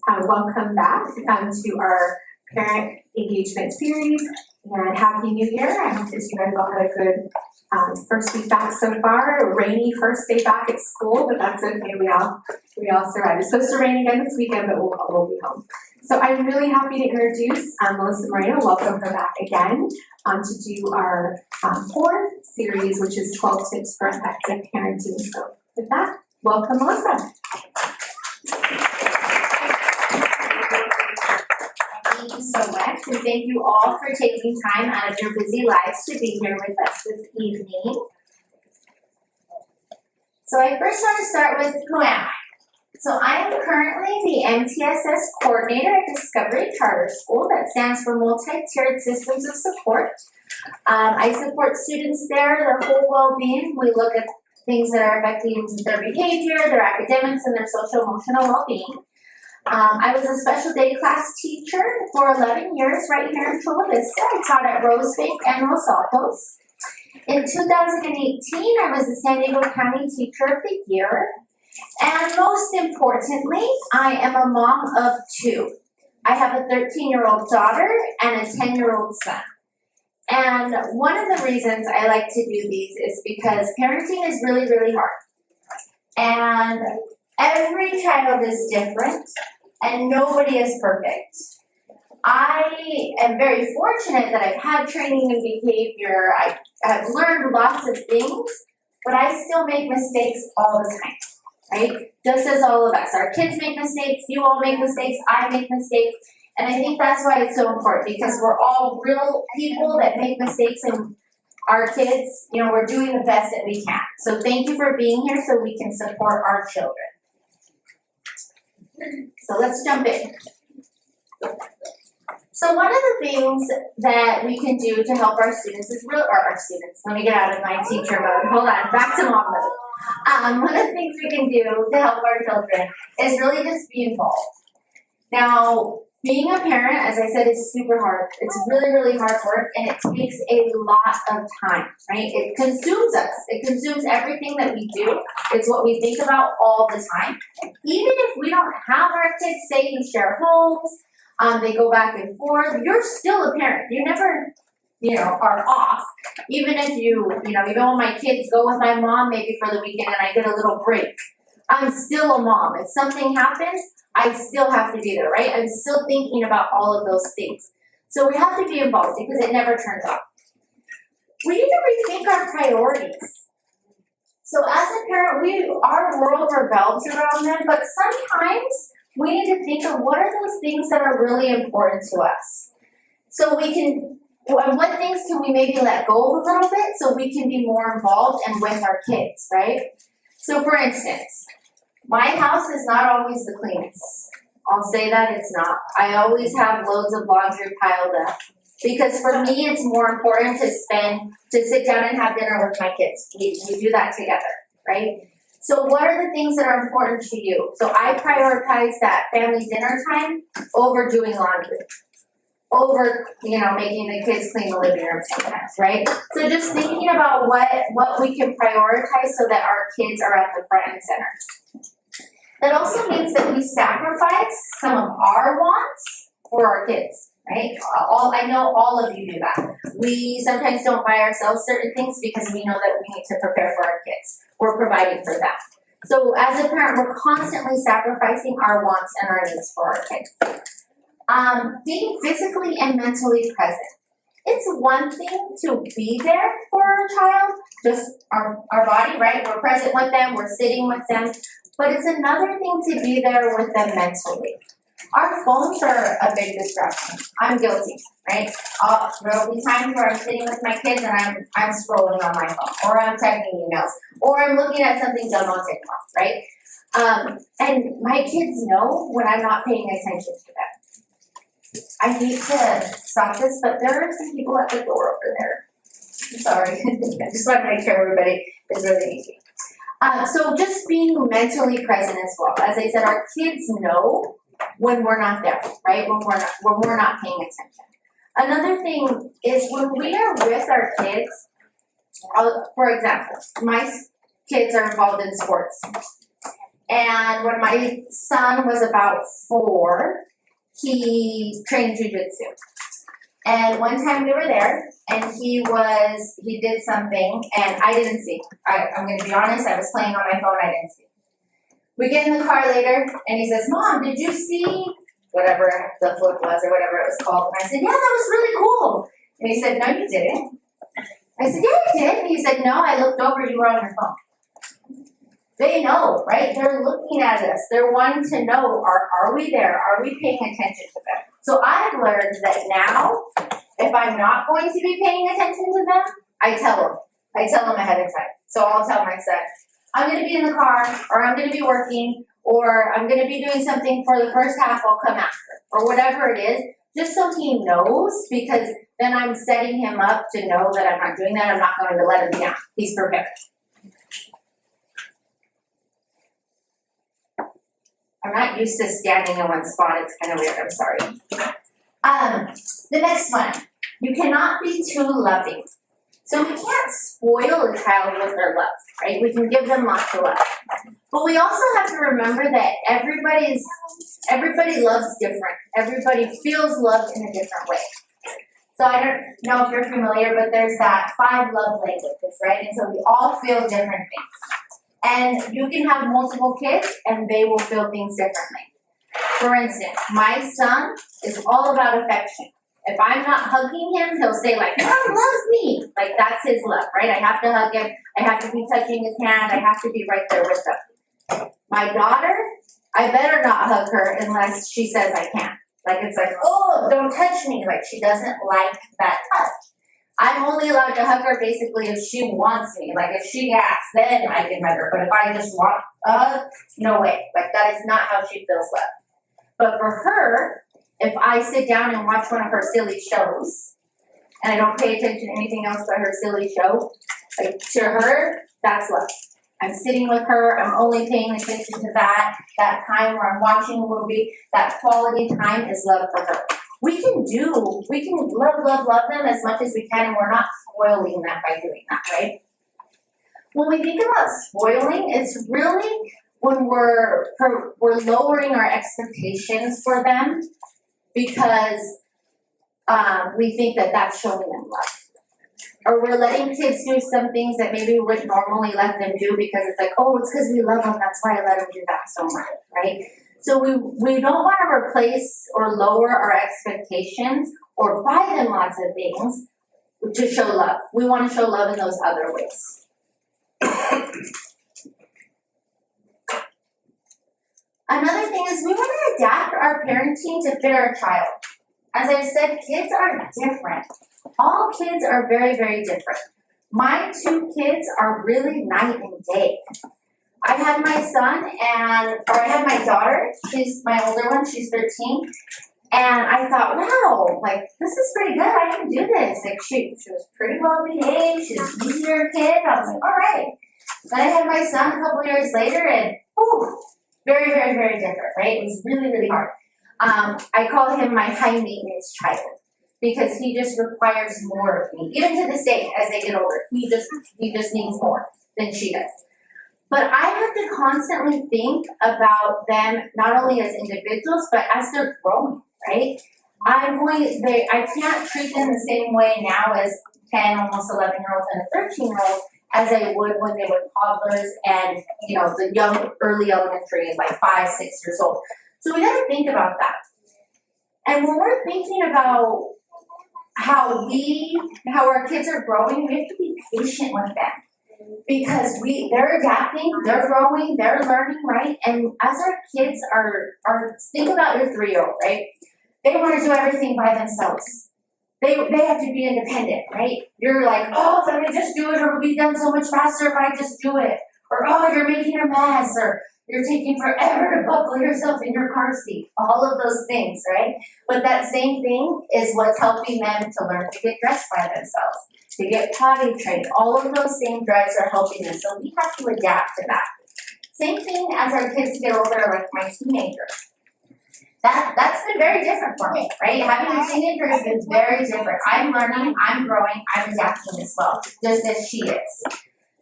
welcome back to our parent engagement series, and Happy New Year. I hope that you guys all had a good first week back so far. A rainy first day back at school, but that's okay. We all survived. It's supposed to rain again this weekend, but we'll be home. So I'm really happy to introduce Melissa Moreno. Welcome her back again to do our fourth series, which is 12 Tips for Effective Parenting. So with that, welcome, Melissa. Thank you so much, and thank you all for taking time out of your busy lives to be here with us this evening. So I first want to start with who am I? So I am currently the MTSS coordinator at Discovery Charter School. That stands for Multi-Tiered Systems of Support. I support students there, their whole well-being. We look at things that are affecting their behavior, their academics, and their social-emotional well-being. I was a special day class teacher for 11 years right here in Chula Vista. I taught at Rosebank and Los Altos. In 2018, I was the San Diego County Teacher of the Year. And most importantly, I am a mom of two. I have a 13-year-old daughter and a 10-year-old son. And one of the reasons I like to do these is because parenting is really, really hard. And every child is different, and nobody is perfect. I am very fortunate that I've had training in behavior. I have learned lots of things, but I still make mistakes all the time, right? Just as all of us. Our kids make mistakes, you all make mistakes, I make mistakes. And I think that's why it's so important, because we're all real people that make mistakes, and our kids, we're doing the best that we can. So thank you for being here so we can support our children. So let's jump in. So one of the things that we can do to help our students is let me get out of my teacher mode. Hold on, back to mom mode. One of the things we can do to help our children is really just be involved. Now, being a parent, as I said, is super hard. It's really, really hard work, and it takes a lot of time, right? It consumes us. It consumes everything that we do. It's what we think about all the time. Even if we don't have our kids, say you share homes, they go back and forth, you're still a parent. You never, are off. Even if even when my kids go with my mom maybe for the weekend and I get a little break, I'm still a mom. If something happens, I still have to be there, right? I'm still thinking about all of those things. So we have to be involved because it never turns off. We need to rethink our priorities. So as a parent, our world revolves around them, but sometimes we need to think of what are those things that are really important to us. So what things can we maybe let go of a little bit so we can be more involved and with our kids, right? So for instance, my house is not always the cleanest. I'll say that it's not. I always have loads of laundry piled up because for me it's more important to sit down and have dinner with my kids. We do that together, right? So what are the things that are important to you? So I prioritize that family dinner time over doing laundry, over making the kids clean the living room sometimes, right? So just thinking about what we can prioritize so that our kids are at the front and center. That also means that we sacrifice some of our wants for our kids, right? I know all of you do that. We sometimes don't buy ourselves certain things because we know that we need to prepare for our kids. We're providing for them. So as a parent, we're constantly sacrificing our wants and our needs for our kids. Being physically and mentally present. It's one thing to be there for our child, just our body, right? We're present with them, we're sitting with them. But it's another thing to be there with them mentally. Our phones are a big distraction. I'm guilty, right? There'll be times where I'm sitting with my kids and I'm scrolling on my phone, or I'm checking emails, or I'm looking at something done on TikTok, right? And my kids know when I'm not paying attention to them. I hate to stop this, but there are some people at the door over there. I'm sorry. I just want to make sure everybody is really easy. So just being mentally present as well. As I said, our kids know when we're not there, right? When we're not paying attention. Another thing is when we are with our kids, for example, my kids are involved in sports. And when my son was about 4, he trained jujitsu. And one time we were there, and he did something, and I didn't see. I'm gonna be honest, I was playing on my phone, I didn't see. We get in the car later, and he says, Mom, did you see whatever the flip was or whatever it was called? And I said, yeah, that was really cool. And he said, no, you didn't. I said, yeah, I did. And he said, no, I looked over, you were on your phone. They know, right? They're looking at us. They're wanting to know, are we there? Are we paying attention to them? So I've learned that now, if I'm not going to be paying attention to them, I tell them. I tell them ahead of time. So I'll tell my son, I'm going to be in the car, or I'm going to be working, or I'm going to be doing something for the first half, I'll come after, or whatever it is, just so he knows, because then I'm setting him up to know that I'm not doing that. I'm not going to let him down. He's prepared. I'm not used to standing in one spot. It's kind of weird. I'm sorry. The next one. You cannot be too loving. So we can't spoil a child with their love, right? We can give them lots of love. But we also have to remember that everybody loves different. Everybody feels loved in a different way. So I don't know if you're familiar, but there's that 5 love languages, right? And so we all feel different things. And you can have multiple kids and they will feel things differently. For instance, my son is all about affection. If I'm not hugging him, he'll say like, Mom loves me. Like that's his love, right? I have to hug him. I have to be touching his hand. I have to be right there with him. My daughter, I better not hug her unless she says I can. Like it's like, oh, don't touch me. Like she doesn't like that touch. I'm only allowed to hug her basically if she wants me. Like if she asks, then I can hug her. But if I just want, no way. Like that is not how she feels loved. But for her, if I sit down and watch one of her silly shows, and I don't pay attention to anything else but her silly show, like to her, that's love. I'm sitting with her, I'm only paying attention to that time where I'm watching a movie, that quality time is love for her. We can love them as much as we can, and we're not spoiling them by doing that, right? When we think about spoiling, it's really when we're lowering our expectations for them because we think that that's showing them love. Or we're letting kids do some things that maybe we wouldn't normally let them do because it's like, oh, it's because we love them, that's why I let them do that so much, right? So we don't want to replace or lower our expectations or buy them lots of things to show love. We want to show love in those other ways. Another thing is we want to adapt our parenting to fit our child. As I said, kids are different. All kids are very, very different. My 2 kids are really night and day. I had my son I had my daughter, she's my older one, she's 13. And I thought, wow, like this is pretty good, I can do this. Like she was pretty well behaved, she's an easier kid. I was like, all right. Then I had my son a couple years later and very, very, very different, right? It was really, really hard. I call him my high maintenance child because he just requires more of me. Even to this day, as they get older, he just needs more than she does. But I have to constantly think about them not only as individuals, but as they're growing, right? I can't treat them the same way now as 10, almost 11-year-olds and a 13-year-old as I would when they were toddlers and, the young, early elementary, like 5, 6 years old. So we got to think about that. And when we're thinking about how our kids are growing, we have to be patient with them because they're adapting, they're growing, they're learning, right? And as our kids are think about your 3-year-old, right? They want to do everything by themselves. They have to be independent, right? You're like, oh, let me just do it, or it'll be done so much faster if I just do it. Or, oh, you're making a mess, or you're taking forever to buckle yourself in your car seat. All of those things, right? But that same thing is what's helping them to learn to get dressed by themselves, to get potty trained. All of those same drives are helping them. So we have to adapt to that. Same thing as our kids get older, like my teenager. That's been very different for me, right? Having a teenager has been very different. I'm learning, I'm growing, I'm adapting as well, just as she is.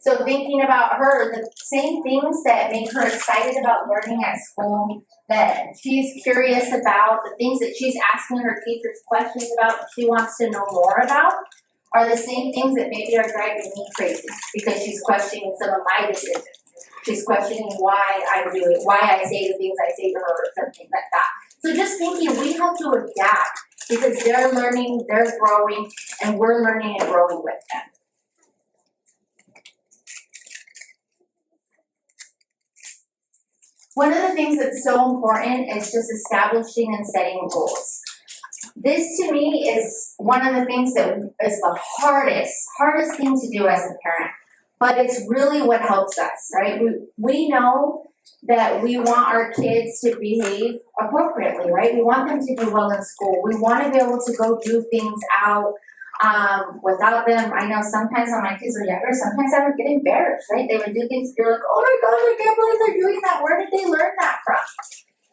So thinking about her, the same things that make her excited about learning at school, that she's curious about, the things that she's asking her teachers questions about, she wants to know more about, are the same things that maybe are driving me crazy because she's questioning some of my decisions. She's questioning why I'm doing, why I say the things I say to her or something like that. So just thinking we have to adapt because they're learning, they're growing, and we're learning and growing with them. One of the things that's so important is just establishing and setting goals. This to me is one of the things that is the hardest thing to do as a parent, but it's really what helps us, right? We know that we want our kids to behave appropriately, right? We want them to do well in school. We want to be able to go do things out without them. I know sometimes when my kids were younger, sometimes I would get embarrassed, right? They would do things, you're like, oh my gosh, I can't believe they're doing that. Where did they learn that from?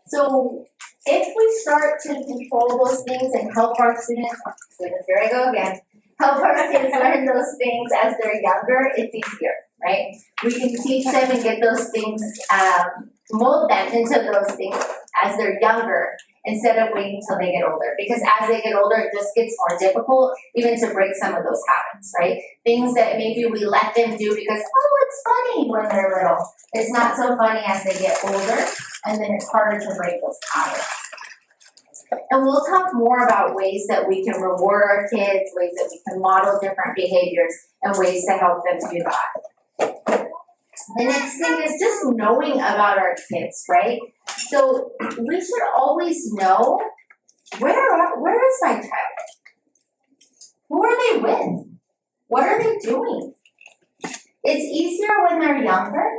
So if we start to control those things and help our students, here I go again, help our kids learn those things as they're younger, it's easier, right? We can teach them and get those things, mold them into those things as they're younger instead of waiting until they get older. Because as they get older, it just gets more difficult even to break some of those habits, right? Things that maybe we let them do because, oh, it's funny when they're little. It's not so funny as they get older, and then it's harder to break those habits. And we'll talk more about ways that we can reward our kids, ways that we can model different behaviors, and ways to help them do that. The next thing is just knowing about our kids, right? So we should always know where is my child? Who are they with? What are they doing? It's easier when they're younger,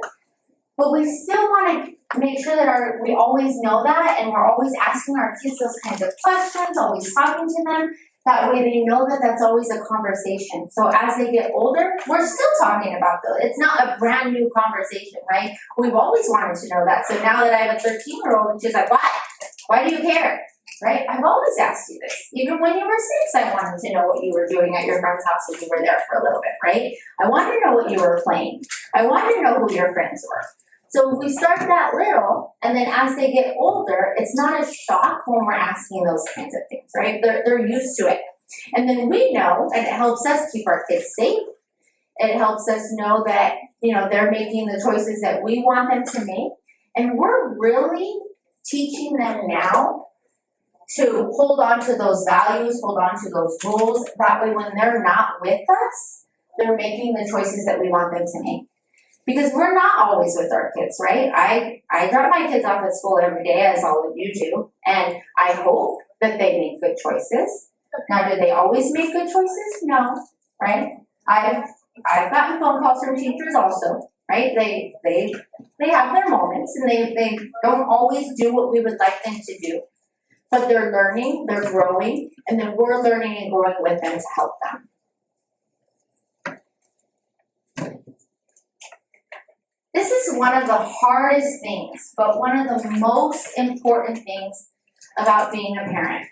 but we still want to make sure that we always know that, and we're always asking our kids those kinds of questions, always talking to them. That way they know that that's always a conversation. So as they get older, we're still talking about those. It's not a brand new conversation, right? We've always wanted to know that. So now that I have a 13-year-old and she's like, why? Why do you care? Right? I've always asked you this. Even when you were 6, I wanted to know what you were doing at your friend's house when you were there for a little bit, right? I wanted to know what you were playing. I wanted to know who your friends were. So we start that little, and then as they get older, it's not a shock when we're asking those kinds of things, right? They're used to it. And then we know, and it helps us keep our kids safe. It helps us know that, they're making the choices that we want them to make. And we're really teaching them now to hold on to those values, hold on to those rules. That way when they're not with us, they're making the choices that we want them to make. Because we're not always with our kids, right? I drop my kids off at school every day, as all of you do, and I hope that they make good choices. Now, do they always make good choices? No, right? I've gotten phone calls from teachers also, right? They have their moments, and they don't always do what we would like them to do. But they're learning, they're growing, and then we're learning and growing with them to help them. This is one of the hardest things, but one of the most important things about being a parent.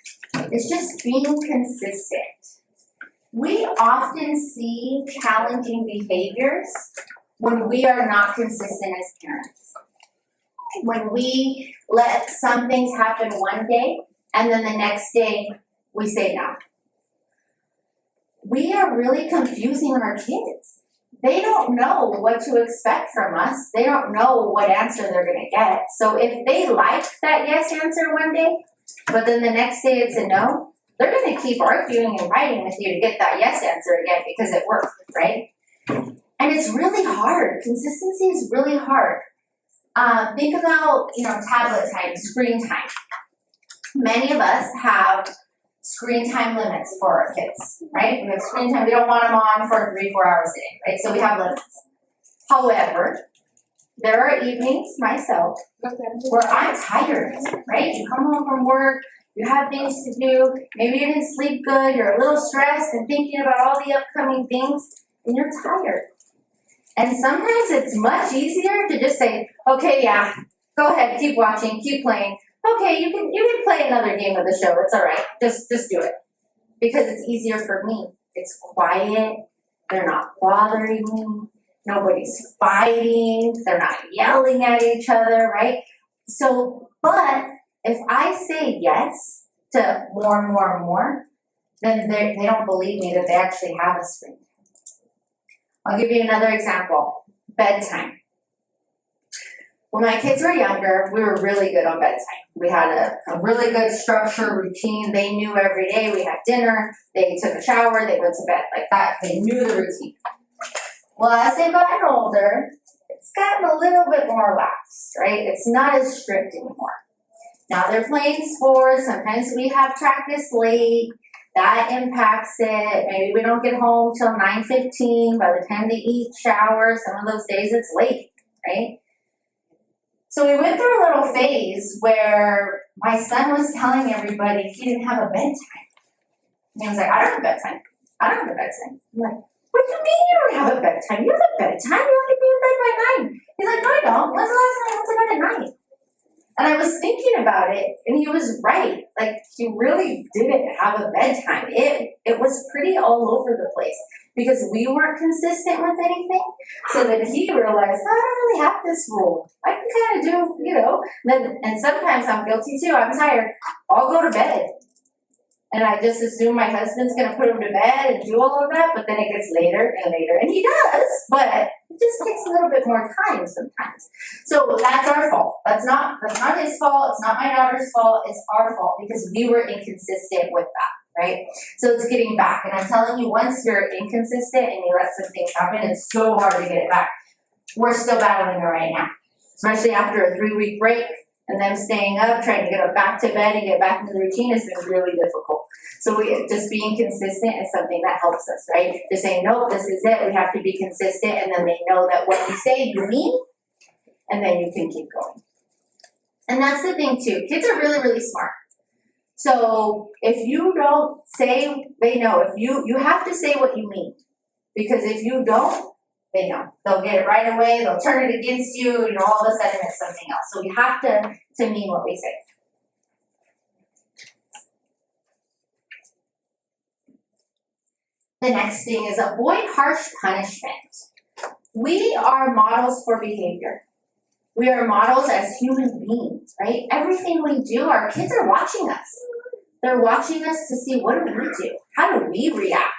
It's just being consistent. We often see challenging behaviors when we are not consistent as parents. When we let some things happen one day, and then the next day we say no. We are really confusing our kids. They don't know what to expect from us. They don't know what answer they're going to get. So if they like that yes answer one day, but then the next day it's a no, they're going to keep arguing and fighting with you to get that yes answer again because it worked, right? And it's really hard. Consistency is really hard. Think about, tablet time, screen time. Many of us have screen time limits for our kids, right? We have screen time. We don't want them on for 3-4 hours a day, right? So we have limits. However, there are evenings, myself, where I'm tired, right? You come home from work, you have things to do, maybe you didn't sleep good, you're a little stressed and thinking about all the upcoming things, and you're tired. And sometimes it's much easier to just say, okay, yeah, go ahead, keep watching, keep playing. Okay, you can play another game of the show. It's all right. Just do it. Because it's easier for me. It's quiet. They're not bothering me. Nobody's fighting, they're not yelling at each other, right? So, but if I say yes to more and more and more, then they don't believe me that they actually have a screen. I'll give you another example, bedtime. When my kids were younger, we were really good on bedtime. We had a really good structure, routine. They knew every day we had dinner, they took a shower, they went to bed like that. They knew the routine. Well, as they've gotten older, it's gotten a little bit more lax, right? It's not as strict anymore. Now they're playing sports. Sometimes we have practice late. That impacts it. Maybe we don't get home till 9:15. By the time they eat, shower, some of those days it's late, right? So we went through a little phase where my son was telling everybody he didn't have a bedtime. And he was like, I don't have a bedtime. I don't have a bedtime. I'm like, what do you mean you don't have a bedtime? You have a bedtime. You have to be in bed by 9. He's like, no, I don't. When's the last time I went to bed at 9? And I was thinking about it, and he was right. Like, he really didn't have a bedtime. It was pretty all over the place because we weren't consistent with anything. So then he realized, I don't really have this rule. I can kind of do, and sometimes I'm guilty too. I'm tired. I'll go to bed. And I just assume my husband's going to put him to bed and do all of that, but then it gets later and later. And he does, but it just takes a little bit more time sometimes. So that's our fault. That's not his fault. It's not my daughter's fault. It's our fault because we were inconsistent with that, right? So it's getting back. And I'm telling you, once you're inconsistent and you let some things happen, it's so hard to get it back. We're still battling it right now, especially after a 3-week break. And them staying up, trying to get up back to bed and get back into the routine has been really difficult. So just being consistent is something that helps us, right? Just saying, nope, this is it. We have to be consistent. And then they know that what you say, you mean. And then you can keep going. And that's the thing too. Kids are really, really smart. So if you don't say, they know. If you have to say what you mean. Because if you don't, they know. They'll get it right away. They'll turn it against you. All of a sudden it's something else. So we have to mean what we say. The next thing is avoid harsh punishment. We are models for behavior. We are models as human beings, right? Everything we do, our kids are watching us. They're watching us to see what do we do? How do we react?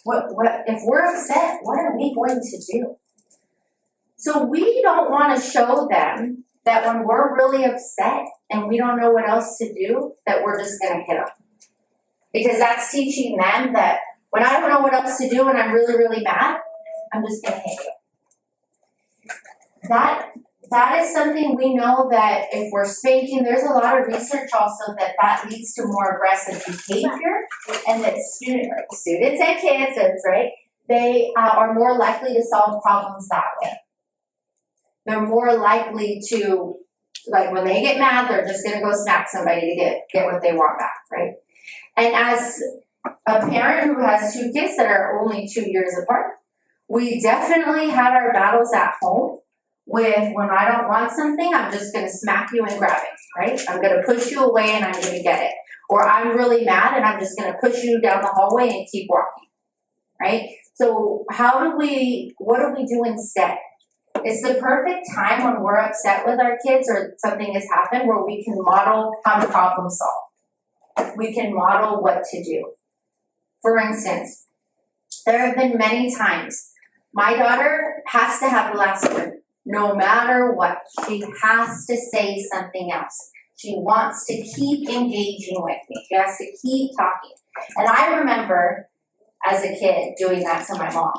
What if we're upset, what are we going to do? So we don't want to show them that when we're really upset and we don't know what else to do, that we're just going to hit them. Because that's teaching them that when I don't know what else to do and I'm really, really mad, I'm just going to hit you. That is something we know that if we're spanking, there's a lot of research also that leads to more aggressive behavior and that students and kids, right, they are more likely to solve problems that way. They're more likely to, like when they get mad, they're just going to go smack somebody to get what they want back, right? And as a parent who has 2 kids that are only 2 years apart, we definitely had our battles at home with when I don't want something, I'm just going to smack you and grab it, right? I'm going to push you away and I'm going to get it. Or I'm really mad and I'm just going to push you down the hallway and keep walking, right? So what do we do instead? It's the perfect time when we're upset with our kids or something has happened where we can model how to problem solve. We can model what to do. For instance, there have been many times my daughter has to have the last word. No matter what, she has to say something else. She wants to keep engaging with me. She has to keep talking. And I remember as a kid doing that to my mom.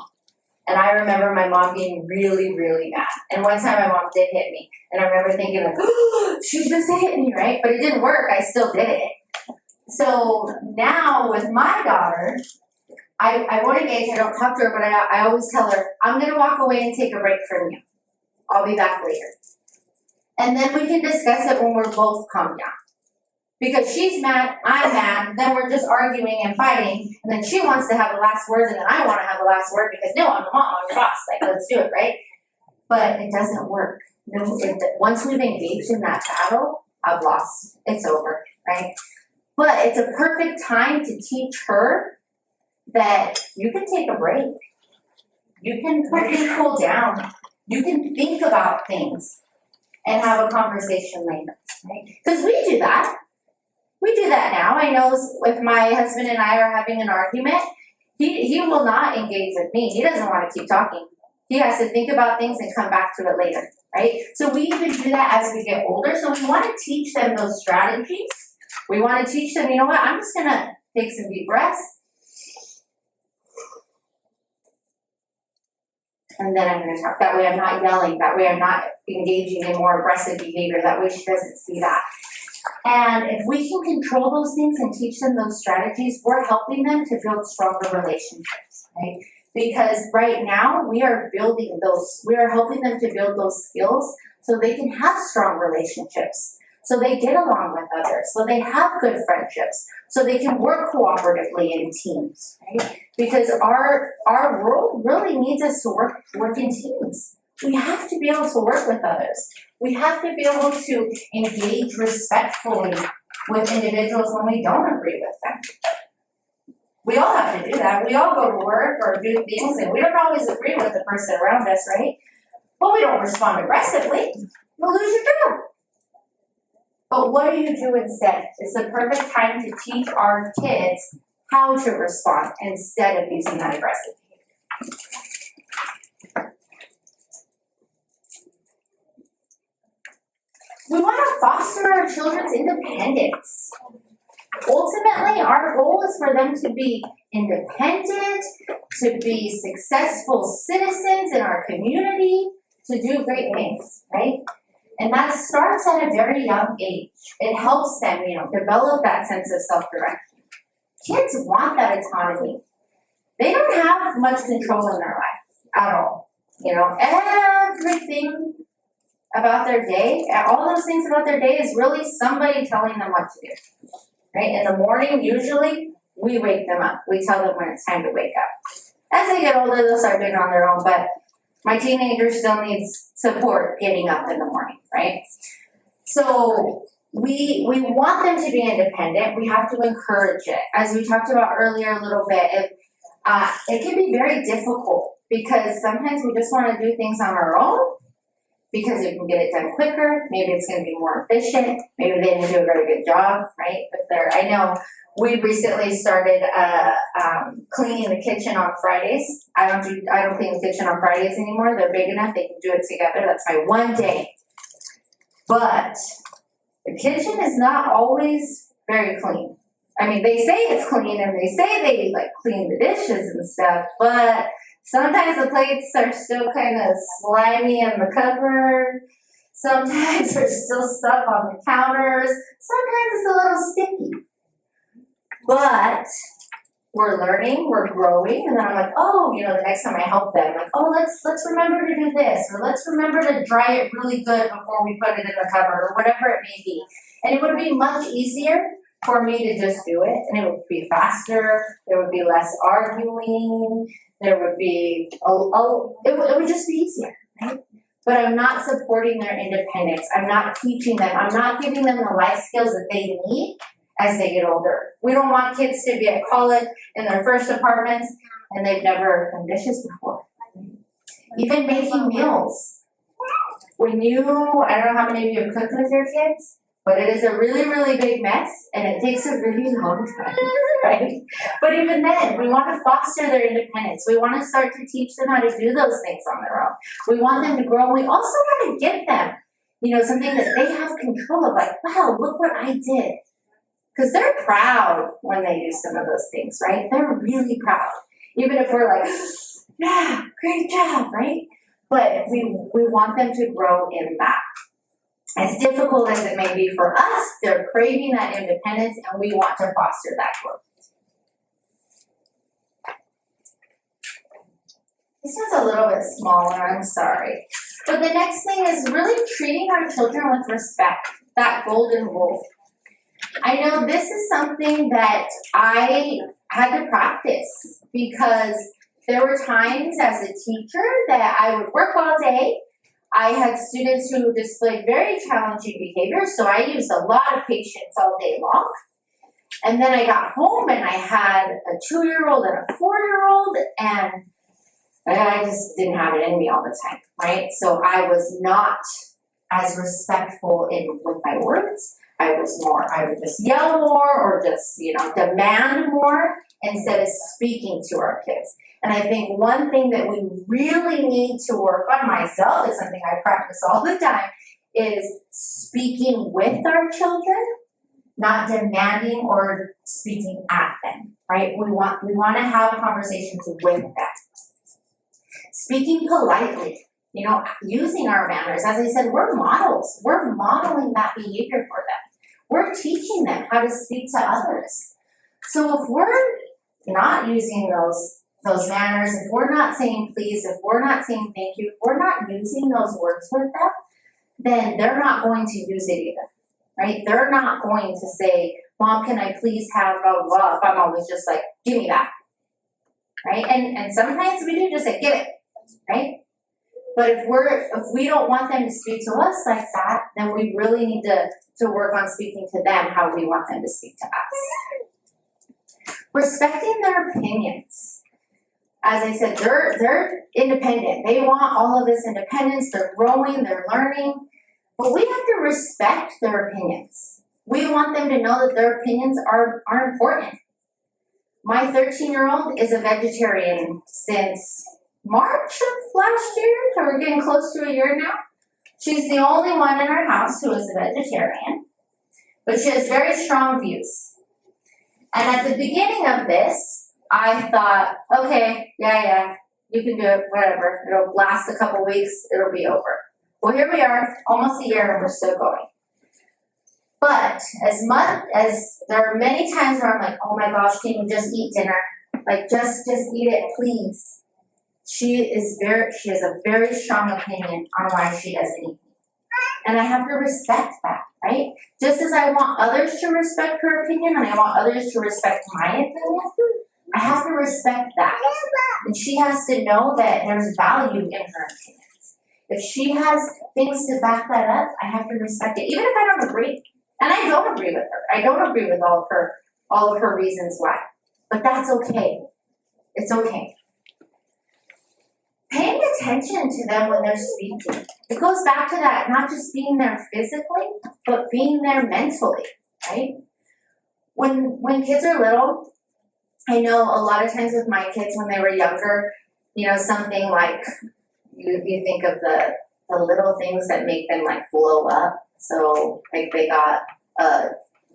And I remember my mom being really, really mad. And one time my mom did hit me. And I remember thinking like, oh, she just hit me, right? But it didn't work. I still did it. So now with my daughter, I won't engage. I don't talk to her, but I always tell her, I'm going to walk away and take a break from you. I'll be back later. And then we can discuss it when we're both calmed down. Because she's mad, I'm mad, then we're just arguing and fighting, and then she wants to have the last word, and then I want to have the last word because no, I'm the mom, I'm the boss, like let's do it, right? But it doesn't work. Once we've engaged in that battle, I've lost. It's over, right? But it's a perfect time to teach her that you can take a break. You can quickly cool down. You can think about things and have a conversation later, right? Because we do that. We do that now. I know if my husband and I are having an argument, he will not engage with me. He doesn't want to keep talking. He has to think about things and come back to it later, right? So we even do that as we get older. So we want to teach them those strategies. We want to teach them, you know what, I'm just going to take some deep breaths. And then I'm going to talk. That way I'm not yelling. That way I'm not engaging in more aggressive behavior. That way she doesn't see that. And if we can control those things and teach them those strategies, we're helping them to build stronger relationships, right? Because right now we are building those, we are helping them to build those skills so they can have strong relationships, so they get along with others, so they have good friendships, so they can work cooperatively in teams, right? Because our world really needs us to work in teams. We have to be able to work with others. We have to be able to engage respectfully with individuals when we don't agree with them. We all have to do that. We all go to work or do things and we don't always agree with the person around us, right? But we don't respond aggressively. You'll lose your job. But what do you do instead? It's the perfect time to teach our kids how to respond instead of using that aggressive behavior. We want to foster our children's independence. Ultimately, our goal is for them to be independent, to be successful citizens in our community, to do great things, right? And that starts at a very young age. It helps them, develop that sense of self-direction. Kids want that autonomy. They don't have much control in their life at all. Everything about their day, all those things about their day is really somebody telling them what to do, right? In the morning, usually, we wake them up. We tell them when it's time to wake up. As they get older, they'll start doing it on their own, but my teenager still needs support getting up in the morning, right? So we want them to be independent. We have to encourage it. As we talked about earlier a little bit, it can be very difficult because sometimes we just want to do things on our own because we can get it done quicker. Maybe it's going to be more efficient. Maybe they didn't do a very good job, right? I know we recently started cleaning the kitchen on Fridays. I don't clean the kitchen on Fridays anymore. They're big enough; they can do it together. That's my one day. But the kitchen is not always very clean. I mean, they say it's clean and they say they clean the dishes and stuff, but sometimes the plates are still kind of slimy in the cupboard. Sometimes there's still stuff on the counters. Sometimes it's a little sticky. But we're learning, we're growing, and then I'm like, the next time I help them, let's remember to do this, or let's remember to dry it really good before we put it in the cupboard, or whatever it may be. And it would be much easier for me to just do it, and it would be faster, there would be less arguing, there would be, it would just be easier, right? But I'm not supporting their independence. I'm not teaching them. I'm not giving them the life skills that they need as they get older. We don't want kids to be at college in their first apartments and they've never done dishes before. Even making meals. I don't know how many of you have cooked with your kids, but it is a really, really big mess and it takes a really long time, right? But even then, we want to foster their independence. We want to start to teach them how to do those things on their own. We want them to grow. We also want to give them, something that they have control of, wow, look what I did. Because they're proud when they do some of those things, right? They're really proud. Even if we're yeah, great job, right? But we want them to grow in that. As difficult as it may be for us, they're craving that independence and we want to foster that growth. This one's a little bit smaller, I'm sorry. But the next thing is really treating our children with respect, that golden rule. I know this is something that I had to practice because there were times as a teacher that I would work all day. I had students who displayed very challenging behaviors, so I used a lot of patience all day long. And then I got home and I had a 2-year-old and a 4-year-old, and I just didn't have it in me all the time, right? So I was not as respectful with my words. I would just yell more or just, demand more instead of speaking to our kids. And I think one thing that we really need to work on, myself, is something I practice all the time, is speaking with our children, not demanding or speaking at them, right? We want to have conversations with them. Speaking politely, using our manners. As I said, we're models. We're modeling that behavior for them. We're teaching them how to speak to others. So if we're not using those manners, if we're not saying please, if we're not saying thank you, if we're not using those words with them, then they're not going to use it either, right? They're not going to say, Mom, can I please have blah, blah, blah, if I'm always just like, give me that, right? And sometimes we do just say, give it, right? But if we don't want them to speak to us like that, then we really need to work on speaking to them how we want them to speak to us. Respecting their opinions. As I said, they're independent. They want all of this independence. They're growing, they're learning. But we have to respect their opinions. We want them to know that their opinions are important. My 13-year-old is a vegetarian since March of last year, so we're getting close to a year now. She's the only one in our house who is a vegetarian, but she has very strong views. And at the beginning of this, I thought, okay, yeah, you can do it, whatever. It'll last a couple weeks, it'll be over. Well, here we are, almost a year, and we're still going. But as much as there are many times where I'm like, oh my gosh, can you just eat dinner? Like, just eat it, please. She has a very strong opinion on why she doesn't eat. And I have to respect that, right? Just as I want others to respect her opinion and I want others to respect my opinion, I have to respect that. And she has to know that there's value in her opinions. If she has things to back that up, I have to respect it. Even if I don't agree. And I don't agree with her. I don't agree with all of her reasons why. But that's okay. It's okay. Paying attention to them when they're speaking. It goes back to that, not just being there physically, but being there mentally, right? When kids are little, I know a lot of times with my kids when they were younger, something like, you think of the little things that make them like blow up. So like they got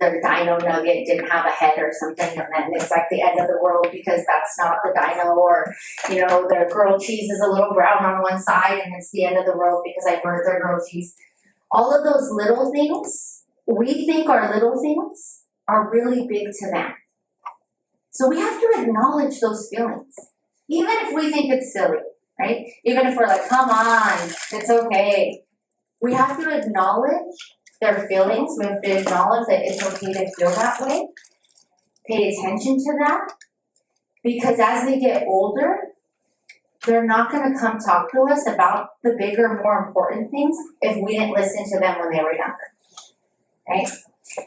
their dino nugget didn't have a head or something, and then it's like the end of the world because that's not the dino, or their grilled cheese is a little brown on one side and it's the end of the world because I burnt their grilled cheese. All of those little things we think are little things are really big to them. So we have to acknowledge those feelings, even if we think it's silly, right? Even if we're like, come on, it's okay. We have to acknowledge their feelings. We have to acknowledge that it's okay to feel that way. Pay attention to that. Because as they get older, they're not going to come talk to us about the bigger, more important things if we didn't listen to them when they were younger. Right?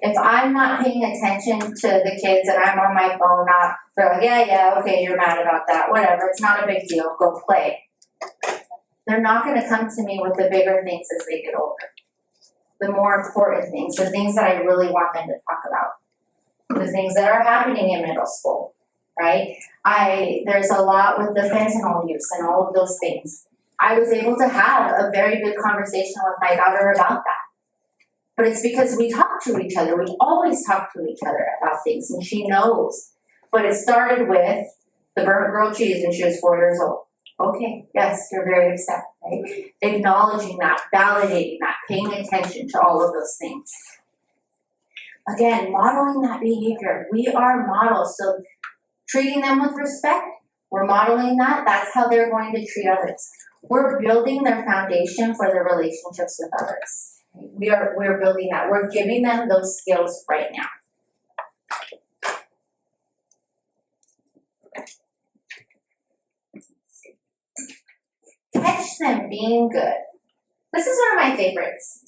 If I'm not paying attention to the kids and I'm on my phone, they're like, yeah, okay, you're mad about that, whatever, it's not a big deal, go play. They're not going to come to me with the bigger things as they get older. The more important things, the things that I really want them to talk about. The things that are happening in middle school, right? There's a lot with the fentanyl use and all of those things. I was able to have a very good conversation with my daughter about that. But it's because we talk to each other. We always talk to each other about things, and she knows. But it started with the burnt grilled cheese when she was 4 years old. Okay, yes, you're very upset, right? Acknowledging that, validating that, paying attention to all of those things. Again, modeling that behavior. We are models, so treating them with respect, we're modeling that. That's how they're going to treat others. We're building their foundation for their relationships with others. We're building that. We're giving them those skills right now. Catch them being good. This is one of my favorites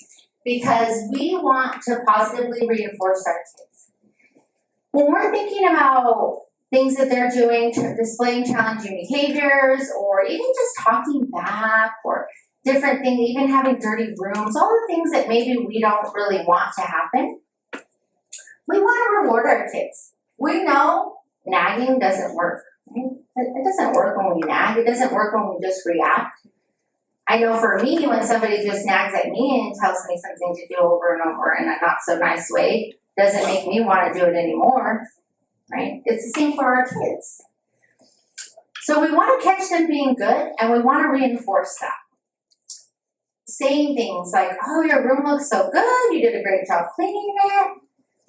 because we want to positively reinforce our kids. When we're thinking about things that they're doing, displaying challenging behaviors, or even just talking back, or different things, even having dirty rooms, all the things that maybe we don't really want to happen. We want to reward our kids. We know nagging doesn't work. Right? It doesn't work when we nag. It doesn't work when we just react. I know for me, when somebody just nags at me and tells me something to do over and over in a not so nice way, doesn't make me want to do it anymore, right? It's the same for our kids. So we want to catch them being good, and we want to reinforce that. Saying things like, oh, your room looks so good, you did a great job cleaning it.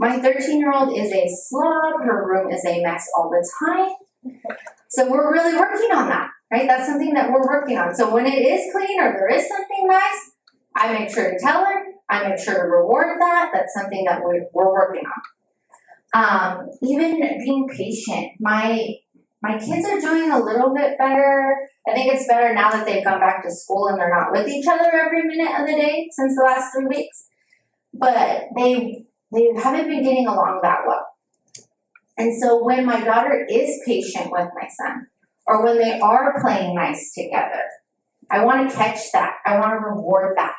My 13-year-old is a slob, her room is a mess all the time. So we're really working on that, right? That's something that we're working on. So when it is clean or there is something nice, I make sure to tell her, I make sure to reward that. That's something that we're working on. Even being patient. My kids are doing a little bit better. I think it's better now that they've gone back to school and they're not with each other every minute of the day since the last 3 weeks. But they haven't been getting along that well. And so when my daughter is patient with my son, or when they are playing nice together, I want to catch that. I want to reward that.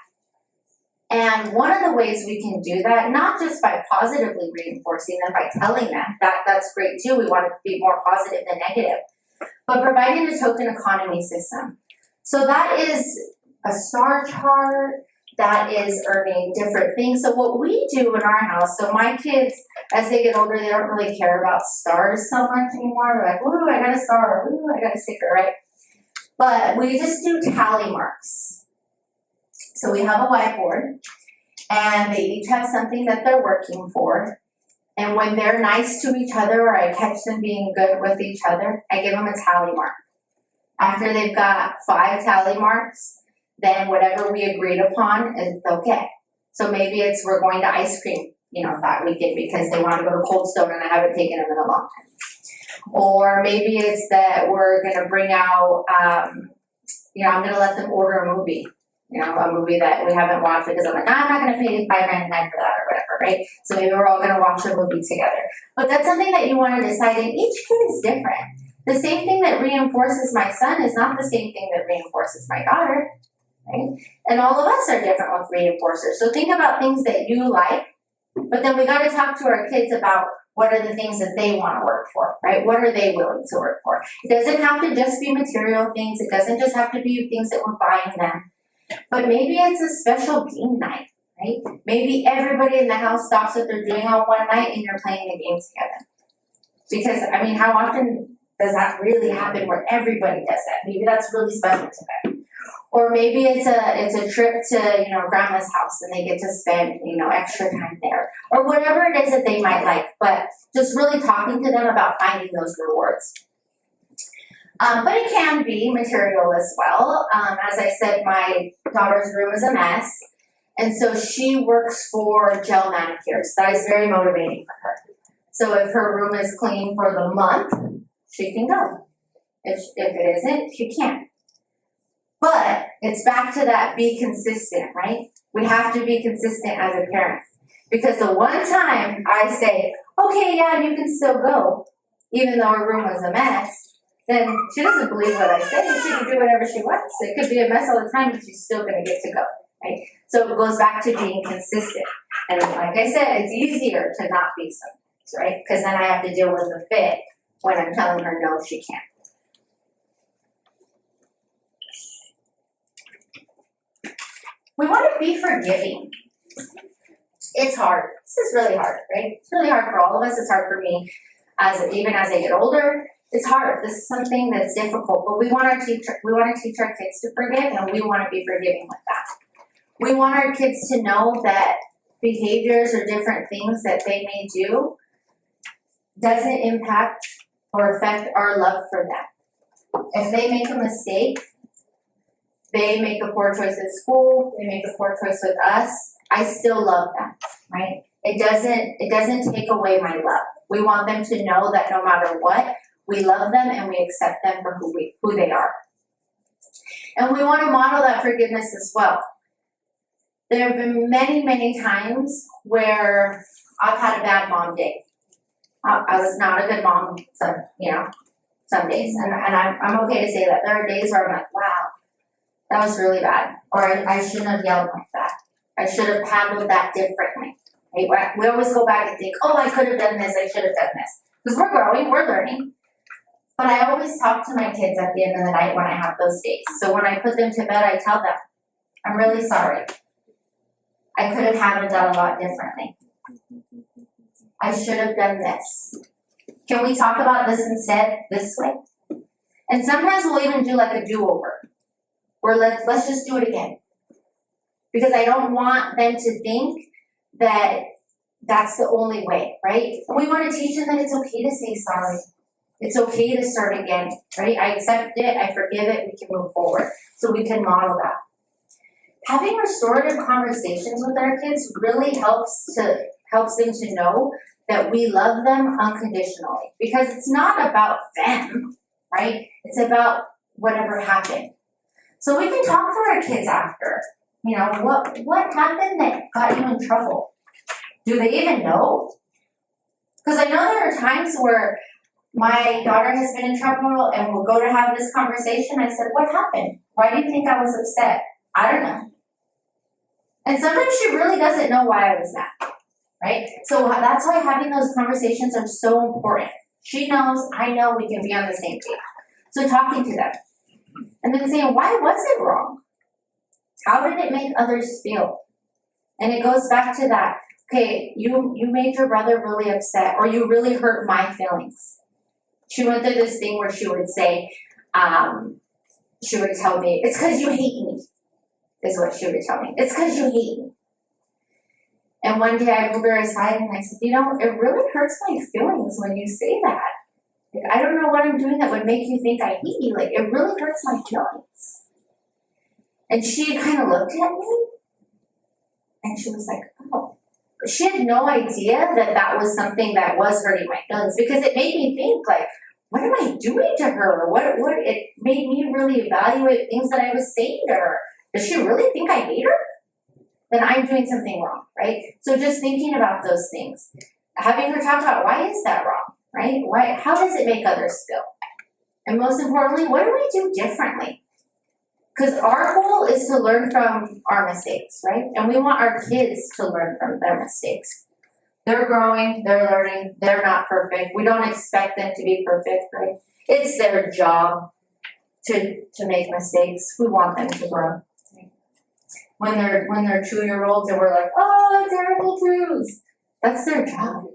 And one of the ways we can do that, not just by positively reinforcing them, by telling them that's great too, we want it to be more positive than negative, but providing a token economy system. So that is a star chart, that is earning different things. So what we do in our house, so my kids, as they get older, they don't really care about stars so much anymore. They're like, ooh, I got a star, ooh, I got a sticker, right? But we just do tally marks. So we have a whiteboard, and they each have something that they're working for. And when they're nice to each other, or I catch them being good with each other, I give them a tally mark. After they've got 5 tally marks, then whatever we agreed upon is okay. So maybe it's we're going to ice cream, that weekend because they want to go to Cold Stone and I haven't taken them in a long time. Or maybe it's that we're going to bring out, I'm going to let them order a movie. A movie that we haven't watched because I'm like, I'm not going to pay $5.99 for that or whatever, right? So maybe we're all going to watch a movie together. But that's something that you want to decide, and each kid is different. The same thing that reinforces my son is not the same thing that reinforces my daughter, right? And all of us are different with reinforcers. So think about things that you like, but then we got to talk to our kids about what are the things that they want to work for, right? What are they willing to work for? It doesn't have to just be material things. It doesn't just have to be things that we're buying them. But maybe it's a special game night, right? Maybe everybody in the house stops what they're doing on one night and you're playing the game together. Because, how often does that really happen where everybody does that? Maybe that's really special to them. Or maybe it's a trip to, grandma's house and they get to spend, extra time there. Or whatever it is that they might like. But just really talking to them about finding those rewards. But it can be material as well. As I said, my daughter's room is a mess. And so she works for gel manicures. That is very motivating for her. So if her room is clean for the month, she can go. If it isn't, she can't. But it's back to that be consistent, right? We have to be consistent as a parent. Because the one time I say, okay, yeah, you can still go, even though her room was a mess, then she doesn't believe what I say. She can do whatever she wants. It could be a mess all the time, but she's still going to get to go, right? So it goes back to being consistent. And like I said, it's easier to not be sometimes, right? Because then I have to deal with the fit when I'm telling her no, she can't. We want to be forgiving. It's hard. This is really hard, right? It's really hard for all of us. It's hard for me, even as I get older. It's hard. This is something that's difficult, but we want to teach our kids to forgive, and we want to be forgiving with that. We want our kids to know that behaviors or different things that they may do doesn't impact or affect our love for them. If they make a mistake, they make a poor choice at school, they make a poor choice with us, I still love them, right? It doesn't take away my love. We want them to know that no matter what, we love them and we accept them for who they are. And we want to model that forgiveness as well. There have been many, many times where I've had a bad mom day. I was not a good mom some days, and I'm okay to say that. There are days where I'm like, wow, that was really bad, or I shouldn't have yelled like that. I should have handled that differently. Right? We always go back and think, oh, I could have done this, I should have done this. Because we're growing, we're learning. But I always talk to my kids at the end of the night when I have those days. So when I put them to bed, I tell them, I'm really sorry. I could have handled that a lot differently. I should have done this. Can we talk about this instead, this way? And sometimes we'll even do like a do-over. Or let's just do it again. Because I don't want them to think that that's the only way, right? And we want to teach them that it's okay to say sorry. It's okay to start again, right? I accept it, I forgive it, we can move forward. So we can model that. Having restorative conversations with our kids really helps them to know that we love them unconditionally. Because it's not about them, right? It's about whatever happened. So we can talk to our kids after. You know, what happened that got you in trouble? Do they even know? Because I know there are times where my daughter has been in trouble and we'll go to have this conversation. I said, what happened? Why do you think I was upset? I don't know. And sometimes she really doesn't know why I was mad, right? So that's why having those conversations are so important. She knows, I know, we can be on the same page. So talking to them. And then saying, why was it wrong? How did it make others feel? And it goes back to that, okay, you made your brother really upset, or you really hurt my feelings. She went through this thing where she would say, she would tell me, it's because you hate me, is what she would tell me. It's because you hate me. And one day I pulled her aside and I said, you know, it really hurts my feelings when you say that. Like, I don't know what I'm doing that would make you think I hate you. Like, it really hurts my feelings. And she kind of looked at me and she was like, oh. She had no idea that that was something that was hurting my feelings, because it made me think, like, what am I doing to her? What it made me really evaluate things that I was saying to her. Does she really think I hate her? Then I'm doing something wrong, right? So just thinking about those things. Having her talk about, why is that wrong, right? How does it make others feel? And most importantly, what do we do differently? Because our goal is to learn from our mistakes, right? And we want our kids to learn from their mistakes. They're growing, they're learning, they're not perfect. We don't expect them to be perfect, right? It's their job to make mistakes. We want them to grow. When they're 2-year-olds and we're like, oh, terrible twos. That's their job.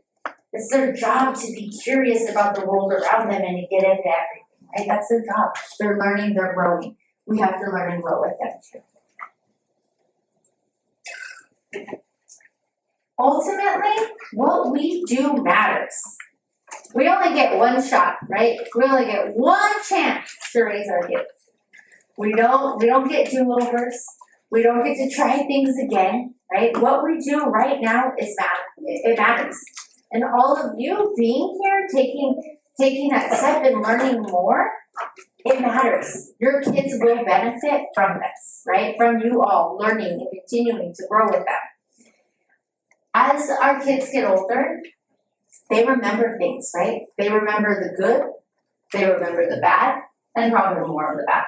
It's their job to be curious about the world around them and to get into everything, right? That's their job. They're learning, they're growing. We have to learn and grow with them too. Ultimately, what we do matters. We only get one shot, right? We only get one chance to raise our kids. We don't get do-overs. We don't get to try things again, right? What we do right now is it matters. And all of you being here, taking that step and learning more, it matters. Your kids will benefit from this, right? From you all learning and continuing to grow with them. As our kids get older, they remember things, right? They remember the good, they remember the bad, and probably more of the bad,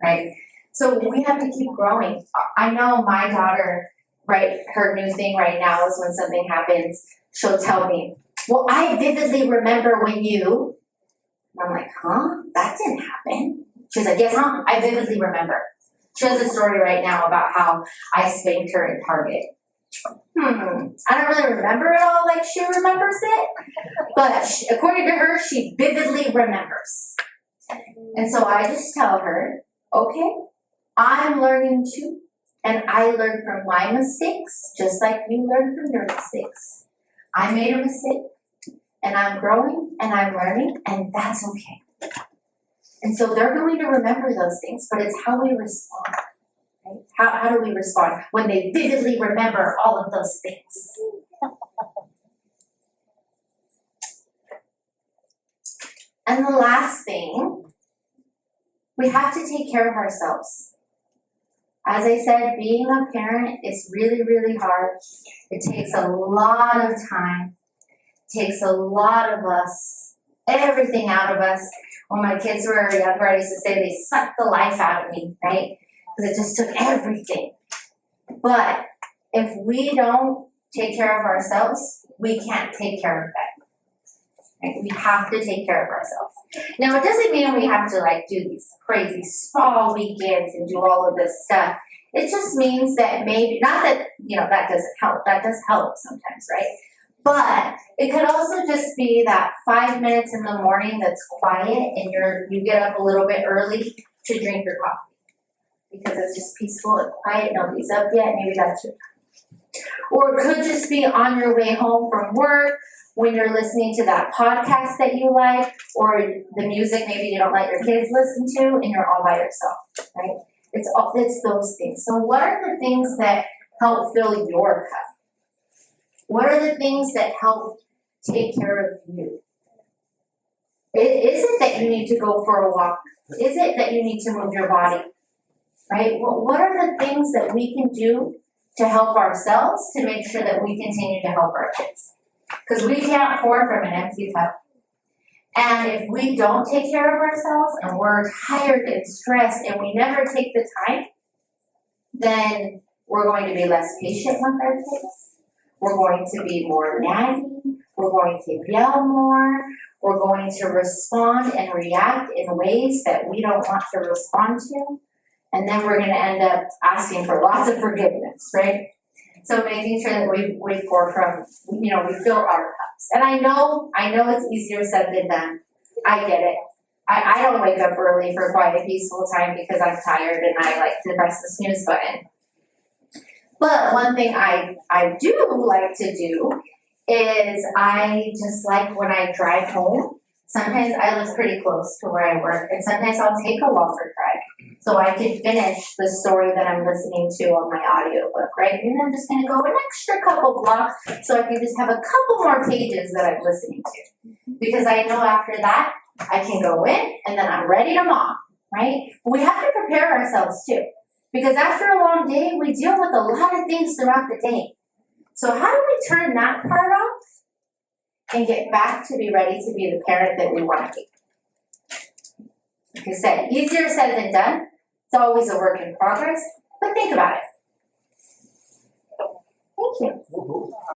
right? So we have to keep growing. I know my daughter, right, her new thing right now is when something happens, she'll tell me, well, I vividly remember when you, and I'm like, huh? That didn't happen. She's like, yes, huh? I vividly remember. She has a story right now about how I spanked her in Target. I don't really remember it all like she remembers it, but according to her, she vividly remembers. And so I just tell her, okay, I'm learning too, and I learned from my mistakes, just like you learned from your mistakes. I made a mistake, and I'm growing, and I'm learning, and that's okay. And so they're going to remember those things, but it's how we respond. Right? How do we respond when they vividly remember all of those things? And the last thing, we have to take care of ourselves. As I said, being a parent is really, really hard. It takes a lot of time. takes a lot of us, everything out of us. When my kids were younger, I used to say they sucked the life out of me, right? Because it just took everything. But if we don't take care of ourselves, we can't take care of them. Right? We have to take care of ourselves. Now, it doesn't mean we have to like do these crazy spa weekends and do all of this stuff. It just means that maybe, not that, that doesn't help. That does help sometimes, right? But it could also just be that 5 minutes in the morning that's quiet and you get up a little bit early to drink your coffee. Because it's just peaceful and quiet, nobody's up yet, maybe that's your time. Or it could just be on your way home from work, when you're listening to that podcast that you like, or the music maybe you don't let your kids listen to, and you're all by yourself, right? It's those things. So what are the things that help fill your cup? What are the things that help take care of you? Is it that you need to go for a walk? Is it that you need to move your body? Right? What are the things that we can do to help ourselves to make sure that we continue to help our kids? Because we can't pour from an empty cup. And if we don't take care of ourselves and we're tired and stressed and we never take the time, then we're going to be less patient with our kids. We're going to be more naggy. We're going to yell more. We're going to respond and react in ways that we don't want to respond to. And then we're going to end up asking for lots of forgiveness, right? So making sure that we pour from, we fill our cups. And I know it's easier said than done. I get it. I don't wake up early for quiet, peaceful time because I'm tired and I like to press the snooze button. But one thing I do like to do is I just like when I drive home, sometimes I live pretty close to where I work, and sometimes I'll take a longer drive so I can finish the story that I'm listening to on my audiobook, right? And I'm just gonna go an extra couple blocks so I can just have a couple more pages that I'm listening to. Because I know after that, I can go in and then I'm ready to mop, right? But we have to prepare ourselves too. Because after a long day, we deal with a lot of things throughout the day. So how do we turn that part off and get back to be ready to be the parent that we want to be? Like I said, easier said than done. It's always a work in progress, but think about it. Thank you.